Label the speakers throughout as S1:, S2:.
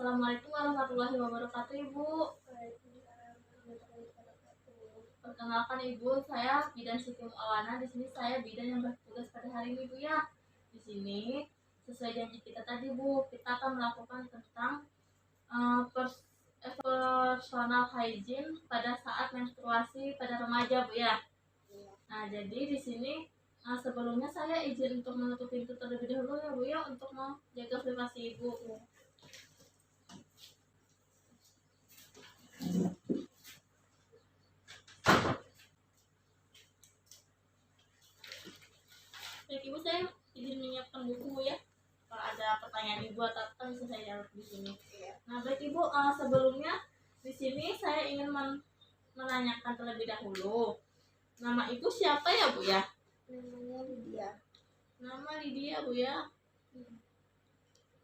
S1: Assalamualaikum warahmatullahi wabarakatuh, Ibu. Perkenalkan Ibu, saya Bidan Siti Muawana. Di sini saya bidan yang bertugas pada hari ini, Bu ya. Di sini sesuai janji kita tadi, Bu, kita akan melakukan tentang personal hygiene pada saat menstruasi pada remaja, Bu ya. Nah, jadi di sini sebelumnya saya izin untuk menutup pintu terlebih dahulu ya, Bu ya, untuk menjaga privasi Ibu. Baik Ibu, saya izin menyiapkan buku, Bu ya. Kalau ada pertanyaan Ibu atau apa bisa saya jawab di sini. Nah, baik Ibu, sebelumnya di sini saya ingin menanyakan terlebih dahulu. Nama Ibu siapa ya, Bu ya?
S2: Namanya Lydia.
S1: Nama Lydia, Bu ya.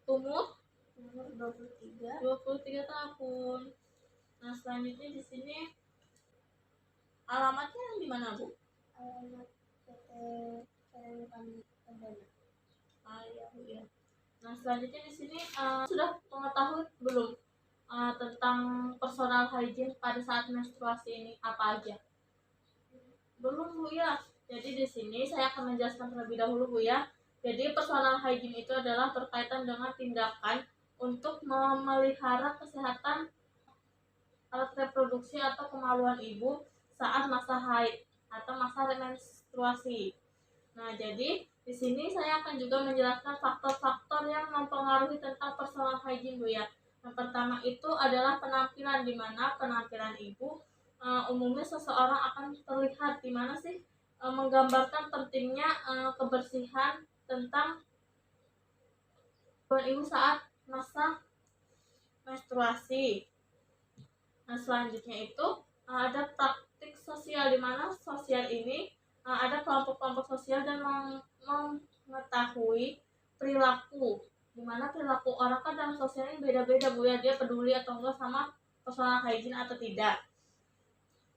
S1: Umur 23 tahun. Nah, selanjutnya di sini alamatnya di mana, Bu?
S2: Alamat PT Perdana.
S1: Ya, Bu ya. Nah, selanjutnya di sini sudah mengetahui belum tentang personal hygiene pada saat menstruasi ini apa aja? Belum, Bu ya. Jadi di sini saya akan menjelaskan terlebih dahulu, Bu ya. Jadi personal hygiene itu adalah berkaitan dengan tindakan untuk memelihara kesehatan alat reproduksi atau kemaluan ibu saat masa haid atau masa menstruasi. Nah, jadi di sini saya akan juga menjelaskan faktor-faktor yang mempengaruhi tentang personal hygiene, Bu ya. Yang pertama itu adalah penampilan, di mana penampilan ibu umumnya seseorang akan terlihat di mana sih menggambarkan pentingnya kebersihan tentang ibu saat masa menstruasi. Nah, selanjutnya itu ada praktik sosial, di mana sosial ini ada kelompok-kelompok sosial dan mengetahui perilaku, di mana perilaku orang kan dalam sosial ini beda-beda, Bu ya, dia peduli atau enggak sama personal hygiene atau tidak.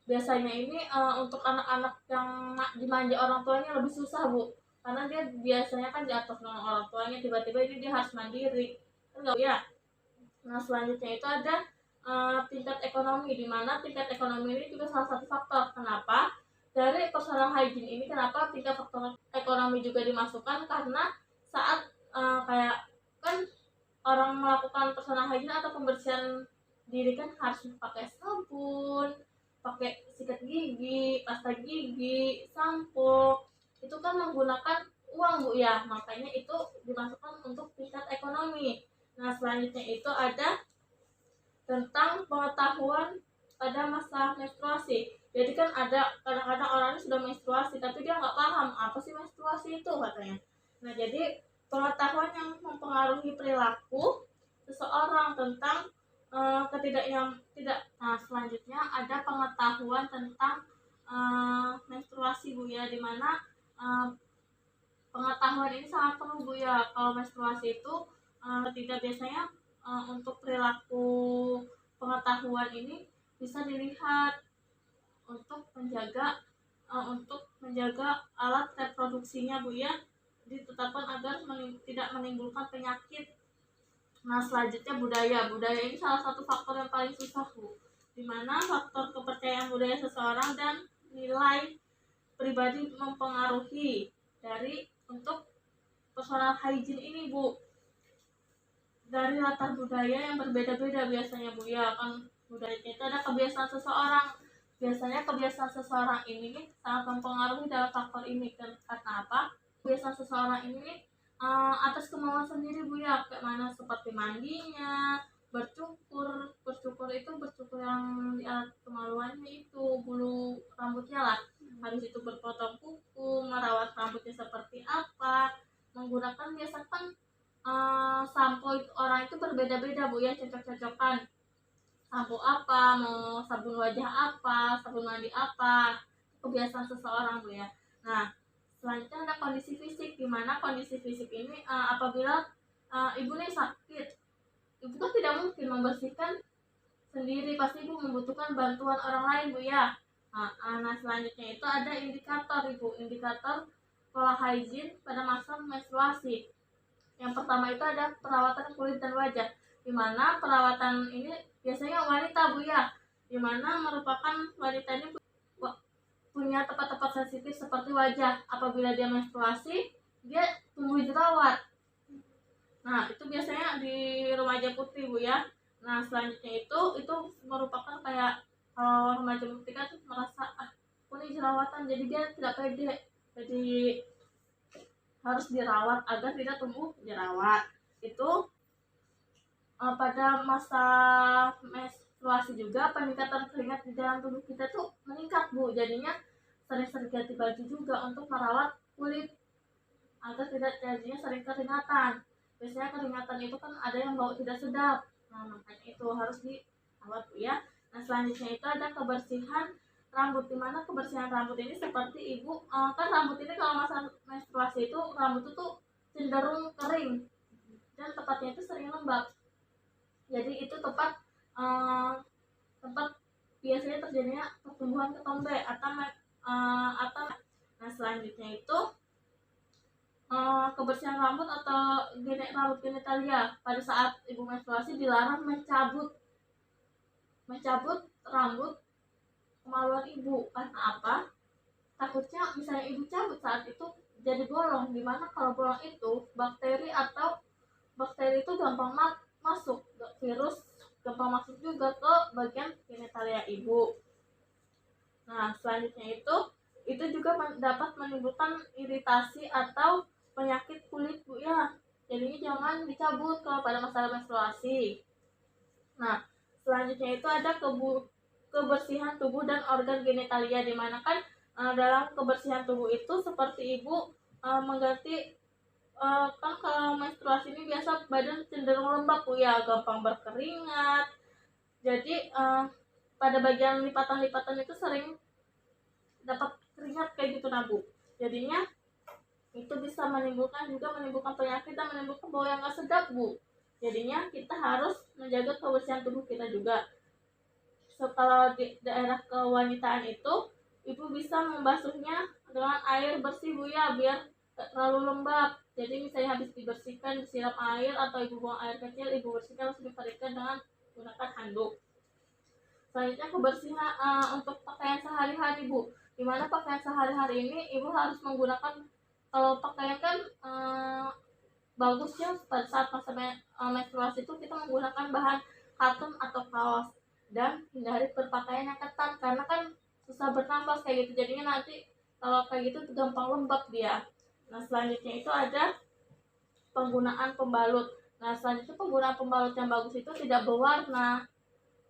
S1: Biasanya ini untuk anak-anak yang dimanja orang tuanya lebih susah, Bu, karena dia biasanya kan jatuh dengan orang tuanya, tiba-tiba ini dia harus mandiri, kan enggak, Bu ya. Nah, selanjutnya itu ada tingkat ekonomi, di mana tingkat ekonomi ini juga salah satu faktor. Kenapa? Dari personal hygiene ini kenapa tingkat faktor ekonomi juga dimasukkan? Karena saat kayak kan orang melakukan personal hygiene atau pembersihan diri kan harus pakai sabun, pakai sikat gigi, pasta gigi, sampo. Itu kan menggunakan uang, Bu ya. Makanya itu dimasukkan untuk tingkat ekonomi. Nah, selanjutnya itu ada tentang pengetahuan pada masa menstruasi. Jadi kan ada kadang-kadang orangnya sudah menstruasi tapi dia nggak paham apa sih menstruasi itu katanya. Nah, jadi pengetahuan yang mempengaruhi perilaku seseorang tentang tidak. Nah, selanjutnya ada pengetahuan tentang menstruasi, Bu ya, dimana pengetahuan ini sangat perlu, Bu ya. Kalau menstruasi itu tidak biasanya untuk perilaku pengetahuan ini bisa dilihat untuk menjaga alat reproduksinya, Bu ya, ditetapkan agar tidak menimbulkan penyakit. Nah, selanjutnya budaya ini salah satu faktor yang paling susah, Bu, dimana faktor kepercayaan budaya seseorang dan nilai pribadi mempengaruhi dari untuk personal hygiene ini, Bu. Dari latar budaya yang berbeda-beda biasanya, Bu ya, kan budaya itu ada kebiasaan seseorang. Biasanya kebiasaan seseorang ini sangat mempengaruhi dalam faktor ini. Karena apa? Kebiasaan seseorang ini atas kemauan sendiri, Bu ya, kayak mana seperti mandinya, bercukur itu bercukur yang di alat kemaluannya itu bulu rambutnya lah, habis itu berpotong kuku, merawat rambutnya seperti apa, menggunakan biasakan sampo orang itu berbeda-beda, Bu ya, cocok-cocokan sampo apa, mau sabun wajah apa, sabun mandi apa, kebiasaan seseorang, Bu ya. Nah, selanjutnya ada kondisi fisik, di mana kondisi fisik ini apabila ibu nih sakit, ibu kan tidak mungkin membersihkan sendiri, pasti ibu membutuhkan bantuan orang lain, Bu ya. Nah, selanjutnya itu ada indikator, Ibu, indikator pola hygiene pada masa menstruasi. Yang pertama itu ada perawatan kulit dan wajah. dimana perawatan ini biasanya wanita Bu ya, dimana merupakan wanita ini punya tempat-tempat sensitif seperti wajah. Apabila dia menstruasi, dia tumbuh jerawat. Nah, itu biasanya di remaja putih Bu ya. Nah, selanjutnya itu merupakan kayak kalau remaja putih kan merasa aku ini jerawatan, jadi dia tidak pede. Jadi harus dirawat agar tidak tumbuh jerawat. Itu pada masa menstruasi juga peningkatan keringat di dalam tubuh kita tuh meningkat Bu. Jadinya sering-sering ganti baju juga untuk merawat kulit agar tidak jadinya sering keringatan. Biasanya keringatan itu kan ada yang bau tidak sedap. Nah, makanya itu harus dirawat Bu ya. Nah, selanjutnya itu ada kebersihan rambut, dimana kebersihan rambut ini seperti ibu kan rambut ini kalau masa menstruasi itu rambut itu cenderung kering dan tempatnya itu sering lembab. Jadi itu tempat tempat biasanya terjadinya pertumbuhan ketombe atau nah, selanjutnya itu kebersihan rambut atau rambut genitalia. Pada saat ibu menstruasi dilarang mencabut rambut kemaluan ibu. Karena apa? Takutnya misalnya ibu cabut saat itu jadi bolong, dimana kalau bolong itu bakteri itu gampang masuk, virus gampang masuk juga ke bagian genitalia ibu. Nah, selanjutnya itu juga dapat menimbulkan iritasi atau penyakit kulit Bu ya. Jadinya jangan dicabut kalau pada masalah menstruasi. Nah, selanjutnya itu ada kebersihan tubuh dan organ genitalia, di mana kan dalam kebersihan tubuh itu seperti ibu mengganti kan kalau menstruasi ini biasa badan cenderung lembab Bu ya, gampang berkeringat. Jadi pada bagian lipatan-lipatan itu sering dapat keringat kayak gitu Bu. Jadinya itu bisa menimbulkan penyakit dan menimbulkan bau yang gak sedap Bu. Jadinya kita harus menjaga kebersihan tubuh kita juga. Kalau di daerah kewanitaan itu, ibu bisa membasuhnya dengan air bersih Bu ya, biar gak terlalu lembab. Jadi misalnya habis dibersihkan, disiram air atau ibu buang air kecil, ibu bersihkan langsung dikeringkan dengan menggunakan handuk. Selanjutnya kebersihan untuk pakaian sehari-hari Bu. Dimana pakaian sehari-hari ini ibu harus menggunakan, kalau pakaian kan bagus ya pada saat masa menstruasi itu kita menggunakan bahan katun atau kaos, dan hindari berpakaian yang ketat karena kan susah bernafas kayak gitu. Jadinya nanti kalau kayak gitu gampang lembab dia. Nah, selanjutnya itu ada penggunaan pembalut. Nah, selanjutnya penggunaan pembalut yang bagus itu tidak berwarna,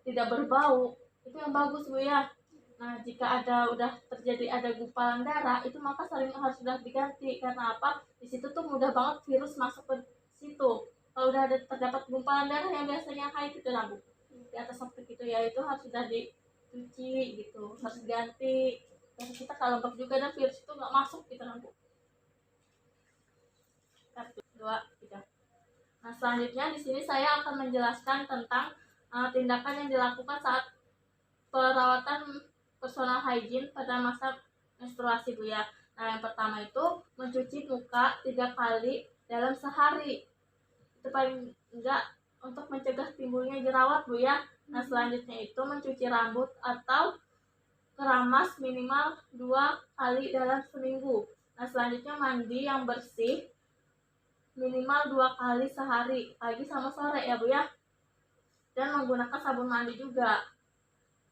S1: tidak berbau, itu yang bagus Bu ya. Nah, jika udah terjadi gumpalan darah, itu maka harus sudah diganti. Karena apa? Di situ tuh mudah banget virus masuk ke situ. Kalau udah terdapat gumpalan darah yang biasanya haid gitu Bu, di atas septic gitu ya, itu harus sudah dicuci gitu, harus diganti. Dan kita kalau lembab juga dan virus itu nggak masuk gitu Bu. 1, 2, 3. Nah, selanjutnya di sini saya akan menjelaskan tentang tindakan yang dilakukan saat perawatan personal hygiene pada masa menstruasi Bu ya. Nah, yang pertama itu mencuci muka 3 kali dalam sehari. Itu paling enggak untuk mencegah timbulnya jerawat Bu ya. Nah, selanjutnya itu mencuci rambut atau keramas minimal 2 kali dalam seminggu. Nah, selanjutnya mandi yang bersih minimal 2 kali sehari, pagi sama sore ya Bu ya. Dan menggunakan sabun mandi juga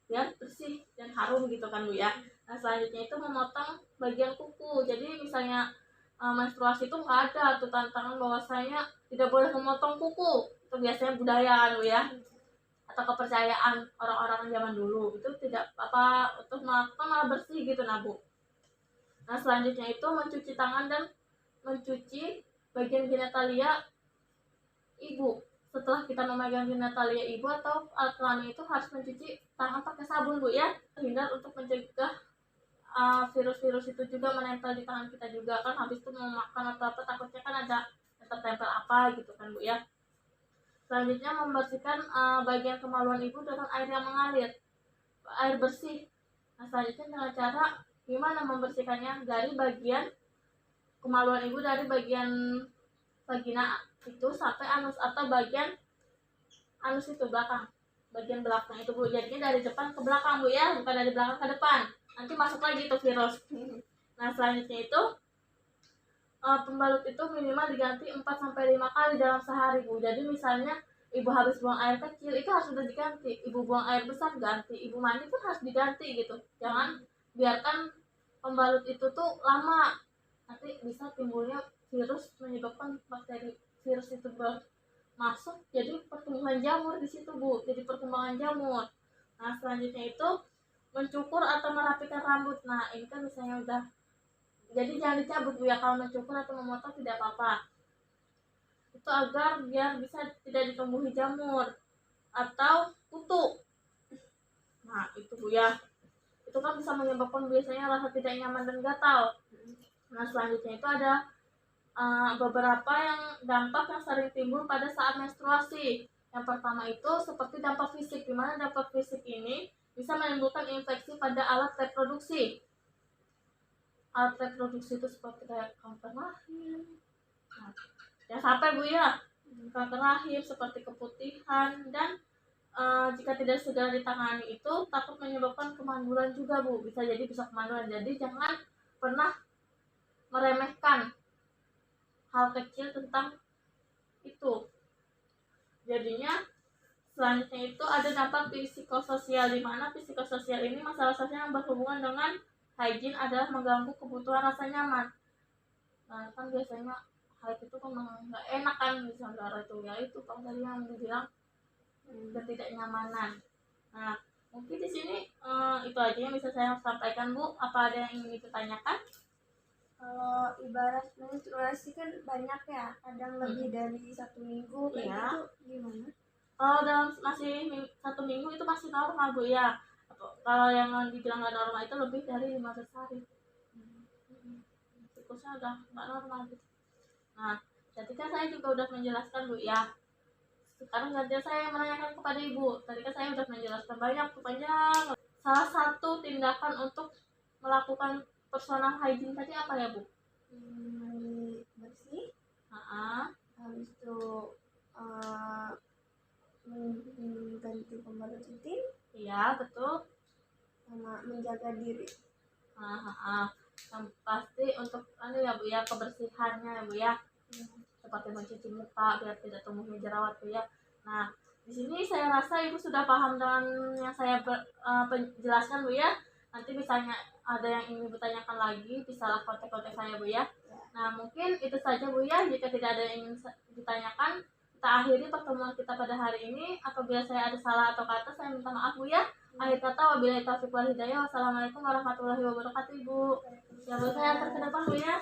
S1: biar bersih dan harum gitu kan Bu ya. Nah, selanjutnya itu memotong bagian kuku. Jadi misalnya menstruasi itu nggak ada tuh tantangan bahwasanya tidak boleh memotong kuku. Itu biasanya budaya kan Bu ya, atau kepercayaan orang-orang zaman dulu. Itu tidak apa untuk melakukan malah bersih gitu Bu. Nah, selanjutnya itu mencuci tangan dan mencuci bagian genitalia ibu. Setelah kita memegang genitalia ibu atau alat kelamin itu harus mencuci tangan pakai sabun Bu ya, terhindar untuk mencegah virus-virus itu juga menempel di tangan kita juga kan. Habis itu mau makan atau apa, takutnya kan ada yang tertempel apa gitu kan Bu ya. Selanjutnya membersihkan bagian kemaluan ibu dengan air yang mengalir, air bersih. Nah, selanjutnya dengan cara gimana membersihkannya, dari bagian kemaluan ibu, dari bagian vagina itu sampai anus atau bagian anus itu belakang, bagian belakang itu Bu. Jadinya dari depan ke belakang Bu ya, bukan dari belakang ke depan. Nanti masuk lagi tuh virus. Nah selanjutnya itu pembalut itu minimal diganti 4 sampai 5 kali dalam sehari Bu. Jadi misalnya ibu habis buang air kecil itu harus sudah diganti, ibu buang air besar ganti, ibu mandi pun harus diganti gitu. Jangan biarkan pembalut itu tuh lama, nanti bisa timbulnya virus, menyebabkan bakteri virus itu masuk, jadi pertumbuhan jamur di situ Bu, jadi perkembangan jamur. Nah selanjutnya itu mencukur atau merapikan rambut. Nah ini kan misalnya udah, jadi jangan dicabut Bu ya, kalau mencukur atau memotong tidak apa-apa, itu agar biar bisa tidak ditumbuhi jamur atau kutu. Nah itu Bu ya, itu kan bisa menyebabkan biasanya rasa tidak nyaman dan gatal. Nah selanjutnya itu ada beberapa yang dampak yang sering timbul pada saat menstruasi. Yang pertama itu seperti dampak fisik, di mana dampak fisik ini bisa menimbulkan infeksi pada alat reproduksi. Alat reproduksi itu seperti kayak kanker rahim. Nah, ya sampai Bu ya, kanker rahim seperti keputihan, dan jika tidak segera ditangani itu takut menyebabkan kemandulan juga Bu, bisa kemandulan. Jadi jangan pernah meremehkan hal kecil tentang itu. Jadinya selanjutnya itu ada dampak psikososial, di mana psikososial ini masalah sosial yang berhubungan dengan hygiene adalah mengganggu kebutuhan rasa nyaman. Nah kan biasanya hal itu kan nggak enak kan di saudara itu ya, itu kan tadi yang dibilang ketidaknyamanan. Nah mungkin di sini itu aja yang bisa saya sampaikan Bu. Apa ada yang ingin ditanyakan?
S2: Kalau ibarat menstruasi kan banyak ya, kadang lebih dari 1 minggu, kayak
S1: Iya.
S2: gitu gimana?
S1: Kalau dalam masih 1 minggu itu masih normal Bu ya. Kalau yang dibilang nggak normal itu lebih dari 15 hari. Siklusnya udah nggak normal gitu. Nah, tadi kan saya juga udah menjelaskan Bu ya. Sekarang gantian saya menanyakan kepada Ibu. Tadi kan saya udah menjelaskan banyak, panjang. Salah satu tindakan untuk melakukan personal hygiene tadi apa ya Bu?
S2: Mandi bersih, habis itu mengganti pembalut rutin,
S1: Iya betul.
S2: sama menjaga diri.
S1: Yang pasti untuk ya Bu ya, kebersihannya ya Bu ya, seperti mencuci muka biar tidak tumbuhnya jerawat Bu ya. Nah di sini saya rasa Ibu sudah paham dengan yang saya penjelaskan Bu ya. Nanti misalnya ada yang ingin bertanyakan lagi, bisa kontak-kontak saya Bu ya. Nah mungkin itu saja Bu ya, jika tidak ada yang ingin ditanyakan, kita akhiri pertemuan kita pada hari ini. Apabila saya ada salah atau kata, saya minta maaf Bu ya. Akhir kata, wabillahi taufiq wal hidayah. Wassalamualaikum warahmatullahi wabarakatuh Ibu. Ya Bu, saya antar ke depan Bu ya.